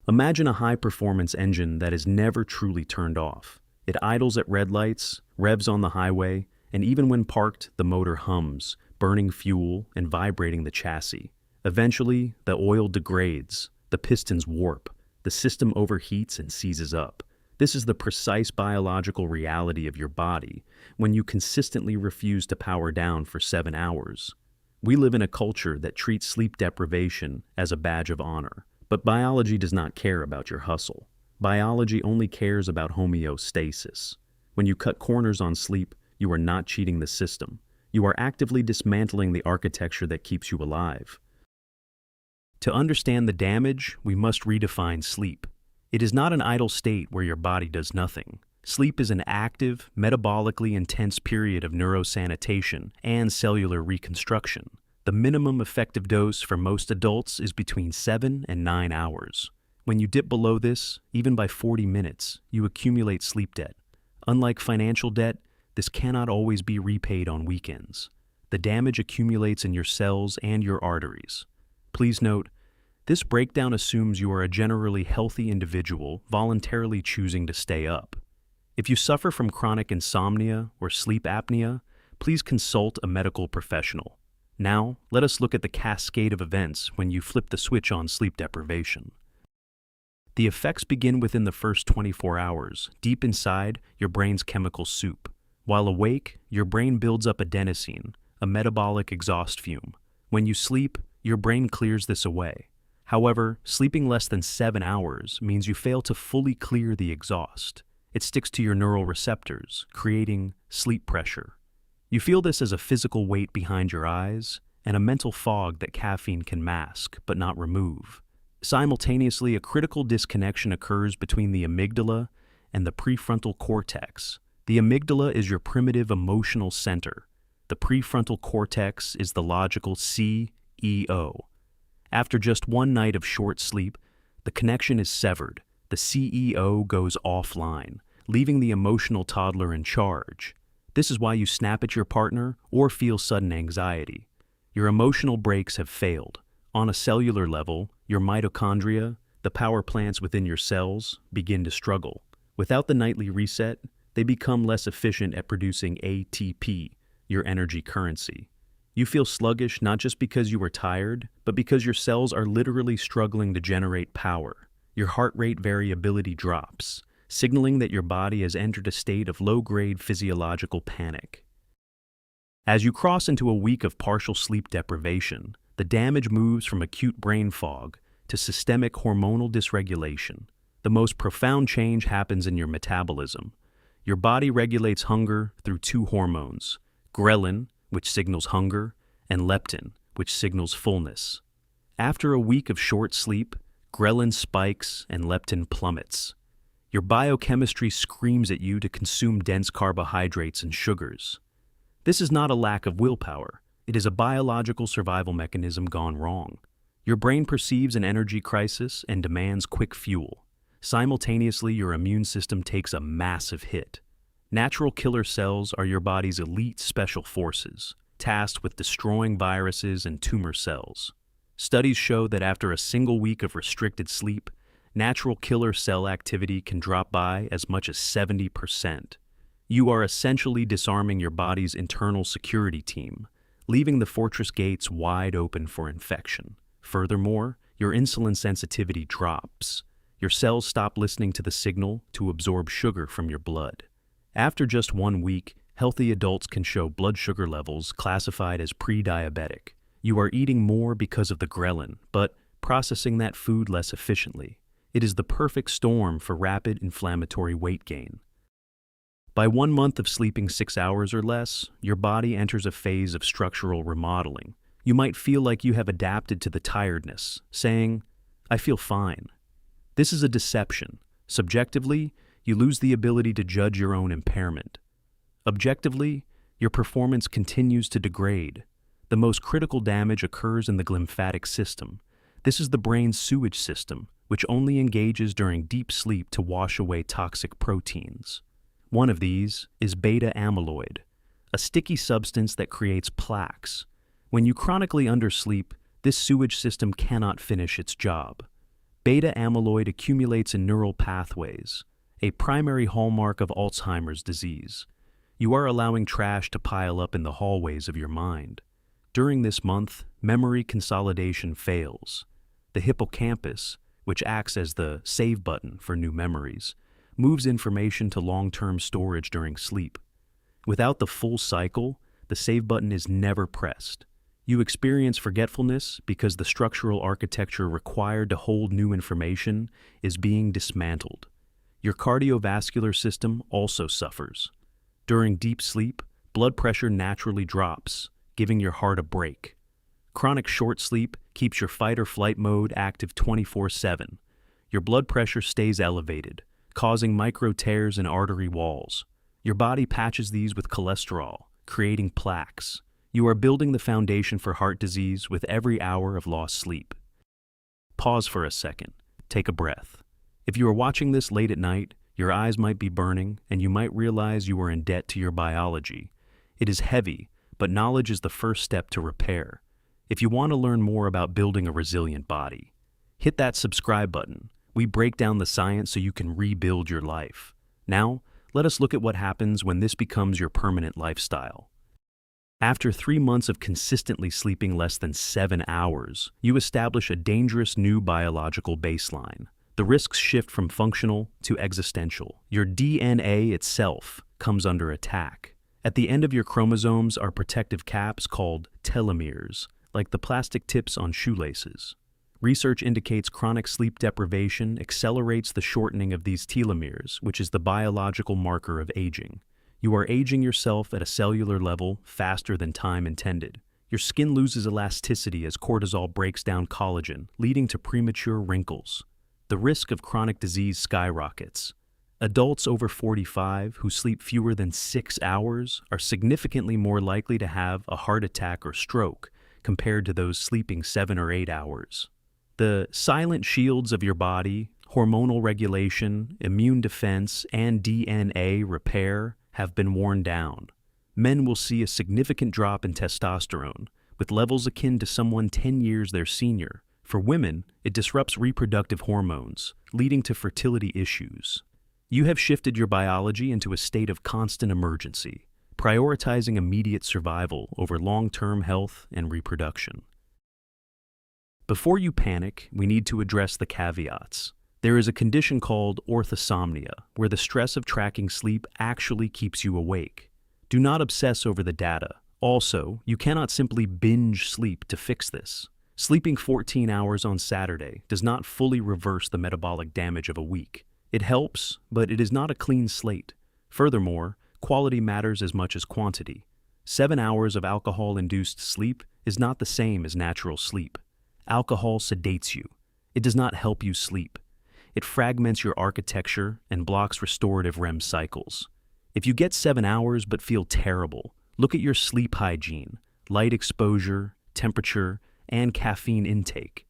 Imagine a high-performance engine that is never truly turned off. It idles at red lights, revs on the highway, and even when parked, the motor hums, burning fuel and vibrating the chassis. Eventually, the oil degrades, the pistons warp, the system overheats and seizes up. This is the precise biological reality of your body when you consistently refuse to power down for 7 hours. We live in a culture that treats sleep deprivation as a badge of honor. But biology does not care about your hustle. Biology only cares about homeostasis. When you cut corners on sleep, you are not cheating the system. You are actively dismantling the architecture that keeps you alive. To understand the damage, we must redefine sleep. It is not an idle state where your body does nothing. Sleep is an active, metabolically intense period of neurosanitation and cellular reconstruction. The minimum effective dose for most adults is between 7 and 9 hours. When you dip below this, even by 40 minutes, you accumulate sleep debt. Unlike financial debt, this cannot always be repaid on weekends. The damage accumulates in your cells and your arteries. Please note, this breakdown assumes you are a generally healthy individual voluntarily choosing to stay up. If you suffer from chronic insomnia or sleep apnea, please consult a medical professional. Now, let us look at the cascade of events when you flip the switch on sleep deprivation. The effects begin within the first 24 hours, deep inside your brain's chemical soup. While awake, your brain builds up adenosine, a metabolic exhaust fume. When you sleep, your brain clears this away. However, sleeping less than 7 hours means you fail to fully clear the exhaust. It sticks to your neural receptors, creating sleep pressure. You feel this as a physical weight behind your eyes and a mental fog that caffeine can mask but not remove. Simultaneously, a critical disconnection occurs between the amygdala and the prefrontal cortex. The amygdala is your primitive emotional center. The prefrontal cortex is the logical CEO. After just one night of short sleep, the connection is severed. The CEO goes offline, leaving the emotional toddler in charge. This is why you snap at your partner or feel sudden anxiety. Your emotional brakes have failed. On a cellular level, your mitochondria, the power plants within your cells, begin to struggle. Without the nightly reset, they become less efficient at producing ATP, your energy currency. You feel sluggish not just because you are tired, but because your cells are literally struggling to generate power. Your heart rate variability drops, signaling that your body has entered a state of low-grade physiological panic. As you cross into a week of partial sleep deprivation, the damage moves from acute brain fog to systemic hormonal dysregulation. The most profound change happens in your metabolism. Your body regulates hunger through 2 hormones, ghrelin, which signals hunger, and leptin, which signals fullness. After a week of short sleep, ghrelin spikes and leptin plummets. Your biochemistry screams at you to consume dense carbohydrates and sugars. This is not a lack of willpower. It is a biological survival mechanism gone wrong. Your brain perceives an energy crisis and demands quick fuel. Simultaneously, your immune system takes a massive hit. Natural killer cells are your body's elite special forces, tasked with destroying viruses and tumor cells. Studies show that after a single week of restricted sleep, natural killer cell activity can drop by as much as 70%. You are essentially disarming your body's internal security team, leaving the fortress gates wide open for infection. Furthermore, your insulin sensitivity drops. Your cells stop listening to the signal to absorb sugar from your blood. After just 1 week, healthy adults can show blood sugar levels classified as pre-diabetic. You are eating more because of the ghrelin, but processing that food less efficiently. It is the perfect storm for rapid inflammatory weight gain. By 1 month of sleeping 6 hours or less, your body enters a phase of structural remodeling. You might feel like you have adapted to the tiredness, saying, "I feel fine." This is a deception. Subjectively, you lose the ability to judge your own impairment. Objectively, your performance continues to degrade. The most critical damage occurs in the glymphatic system. This is the brain's sewage system, which only engages during deep sleep to wash away toxic proteins. One of these is beta amyloid, a sticky substance that creates plaques. When you chronically undersleep, this sewage system cannot finish its job. Beta amyloid accumulates in neural pathways, a primary hallmark of Alzheimer's disease. You are allowing trash to pile up in the hallways of your mind. During this month, memory consolidation fails. The hippocampus, which acts as the save button for new memories, moves information to long-term storage during sleep. Without the full cycle, the save button is never pressed. You experience forgetfulness because the structural architecture required to hold new information is being dismantled. Your cardiovascular system also suffers. During deep sleep, blood pressure naturally drops, giving your heart a break. Chronic short sleep keeps your fight or flight mode active 24/7. Your blood pressure stays elevated, causing micro tears in artery walls. Your body patches these with cholesterol, creating plaques. You are building the foundation for heart disease with every hour of lost sleep. Pause for a second. Take a breath. If you are watching this late at night, your eyes might be burning and you might realize you are in debt to your biology. It is heavy, but knowledge is the first step to repair. If you want to learn more about building a resilient body, hit that subscribe button. We break down the science so you can rebuild your life. Now, let us look at what happens when this becomes your permanent lifestyle. After 3 months of consistently sleeping less than 7 hours, you establish a dangerous new biological baseline. The risks shift from functional to existential. Your DNA itself comes under attack. At the end of your chromosomes are protective caps called telomeres, like the plastic tips on shoelaces. Research indicates chronic sleep deprivation accelerates the shortening of these telomeres, which is the biological marker of aging. You are aging yourself at a cellular level faster than time intended. Your skin loses elasticity as cortisol breaks down collagen, leading to premature wrinkles. The risk of chronic disease skyrockets. Adults over 45 who sleep fewer than 6 hours are significantly more likely to have a heart attack or stroke compared to those sleeping 7 or 8 hours. The silent shields of your body, hormonal regulation, immune defense, and DNA repair have been worn down. Men will see a significant drop in testosterone, with levels akin to someone 10 years their senior. For women, it disrupts reproductive hormones, leading to fertility issues. You have shifted your biology into a state of constant emergency, prioritizing immediate survival over long-term health and reproduction. Before you panic, we need to address the caveats. There is a condition called orthosomnia, where the stress of tracking sleep actually keeps you awake. Do not obsess over the data. Also, you cannot simply binge sleep to fix this. Sleeping 14 hours on Saturday does not fully reverse the metabolic damage of a week. It helps, but it is not a clean slate. Furthermore, quality matters as much as quantity. 7 hours of alcohol-induced sleep is not the same as natural sleep. Alcohol sedates you. It does not help you sleep. It fragments your architecture and blocks restorative REM cycles. If you get 7 hours but feel terrible, look at your sleep hygiene, light exposure, temperature, and caffeine intake.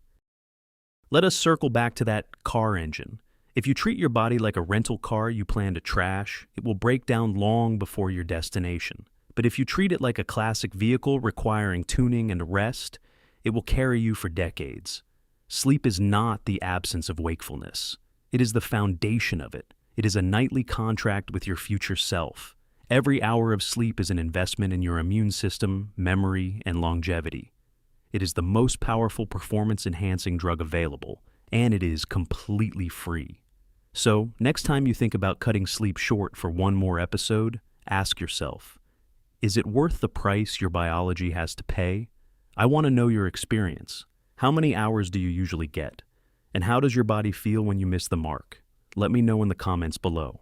Let us circle back to that car engine. If you treat your body like a rental car you plan to trash, it will break down long before your destination. But if you treat it like a classic vehicle requiring tuning and rest, it will carry you for decades. Sleep is not the absence of wakefulness. It is the foundation of it. It is a nightly contract with your future self. Every hour of sleep is an investment in your immune system, memory, and longevity. It is the most powerful performance-enhancing drug available, and it is completely free. So, next time you think about cutting sleep short for one more episode, ask yourself, is it worth the price your biology has to pay? I want to know your experience. How many hours do you usually get? And how does your body feel when you miss the mark? Let me know in the comments below.